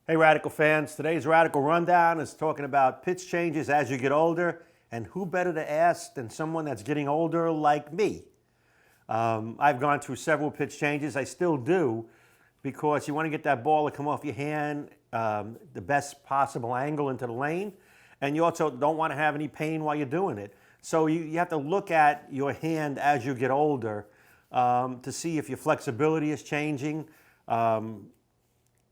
Hey Radical fans, today's Radical Rundown is talking about pitch changes as you get older, and who better to ask than someone that's getting older like me. I've gone through several pitch changes. I still do, because you want to get that ball to come off your hand the best possible angle into the lane, and you also don't want to have any pain while you're doing it. So you have to look at your hand as you get older to see if your flexibility is changing.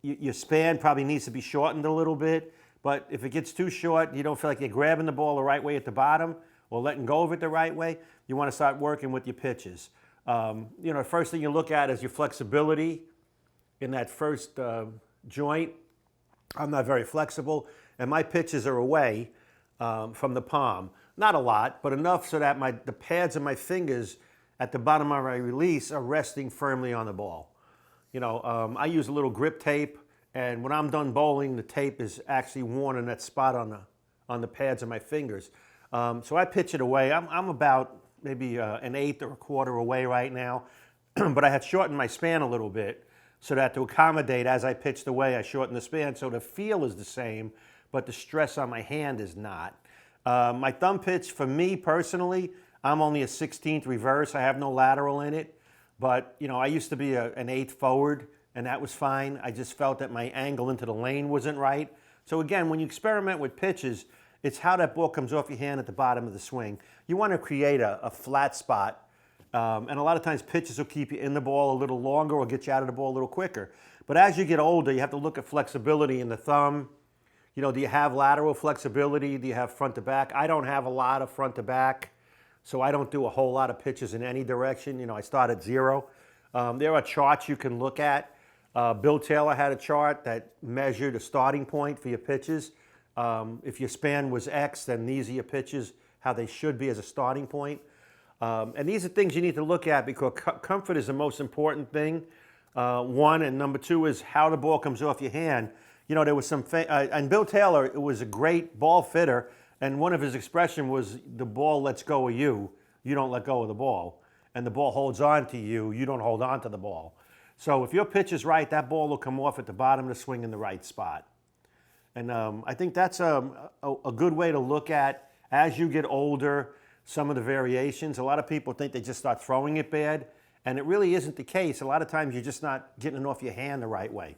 Your span probably needs to be shortened a little bit, but if it gets too short, you don't feel like you're grabbing the ball the right way at the bottom or letting go of it the right way, you want to start working with your pitches. The first thing you look at is your flexibility in that first joint. I'm not very flexible, and my pitches are away from the palm. Not a lot, but enough so that the pads of my fingers at the bottom of my release are resting firmly on the ball. I use a little grip tape, and when I'm done bowling, the tape is actually worn in that spot on the pads of my fingers. So I pitch it away. I'm about maybe an eighth or a quarter away right now, but I had shortened my span a little bit so that to accommodate as I pitched away, I shortened the span so the feel is the same, but the stress on my hand is not. My thumb pitch, for me personally, I'm only a 16th reverse. I have no lateral in it. But, I used to be an eighth forward, and that was fine. I just felt that my angle into the lane wasn't right. So again, when you experiment with pitches, it's how that ball comes off your hand at the bottom of the swing. You want to create a flat spot, and a lot of times pitches will keep you in the ball a little longer or get you out of the ball a little quicker. But as you get older, you have to look at flexibility in the thumb. Do you have lateral flexibility? Do you have front to back? I don't have a lot of front to back. So I don't do a whole lot of pitches in any direction. I start at zero. There are charts you can look at. Bill Taylor had a chart that measured a starting point for your pitches. If your span was X, then these are your pitches, how they should be as a starting point. And these are things you need to look at because comfort is the most important thing. One, and number two is how the ball comes off your hand. There was and Bill Taylor was a great ball fitter. And one of his expressions was, the ball lets go of you, you don't let go of the ball. And the ball holds on to you, you don't hold on to the ball. So if your pitch is right, that ball will come off at the bottom of the swing in the right spot. And I think that's a good way to look at, as you get older, some of the variations. A lot of people think they just start throwing it bad, and it really isn't the case. A lot of times you're just not getting it off your hand the right way.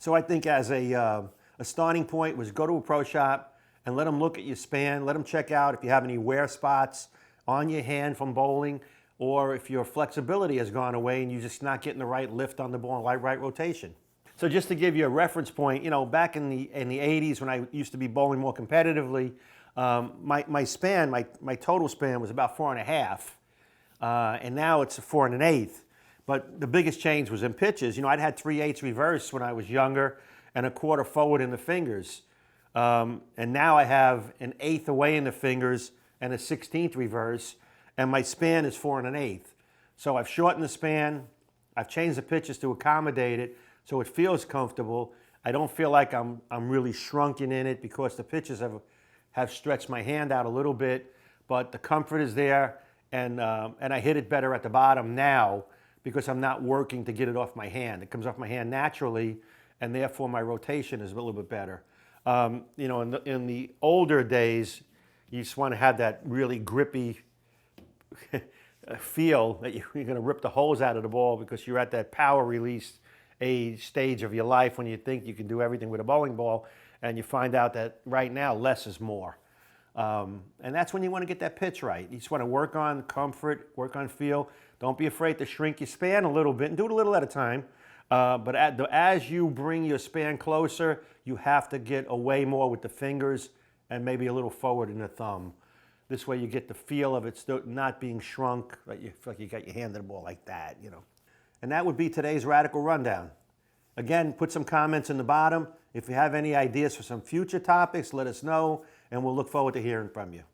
So I think as a starting point was go to a pro shop, and let them look at your span. Let them check out if you have any wear spots on your hand from bowling, or if your flexibility has gone away and you're just not getting the right lift on the ball and right rotation. So just to give you a reference point, back in the 80s when I used to be bowling more competitively, my span, my total span was about 4.5, and now it's 4 1/8. But the biggest change was in pitches. I'd had 3/8 reverse when I was younger and a quarter forward in the fingers. And now I have an eighth away in the fingers and a 16th reverse, and my span is 4 1/8. So I've shortened the span, I've changed the pitches to accommodate it so it feels comfortable. I don't feel like I'm really shrunken in it because the pitches have stretched my hand out a little bit, but the comfort is there, and I hit it better at the bottom now because I'm not working to get it off my hand. It comes off my hand naturally, and therefore my rotation is a little bit better. In the older days, you just want to have that really grippy feel that you're going to rip the holes out of the ball because you're at that power release stage of your life when you think you can do everything with a bowling ball, and you find out that right now less is more. And that's when you want to get that pitch right. You just want to work on comfort, work on feel. Don't be afraid to shrink your span a little bit and do it a little at a time. But as you bring your span closer, you have to get away more with the fingers and maybe a little forward in the thumb. This way you get the feel of it still not being shrunk, but you feel like you got your hand in the ball like that, And that would be today's Radical Rundown. Again, put some comments in the bottom. If you have any ideas for some future topics, let us know, and we'll look forward to hearing from you.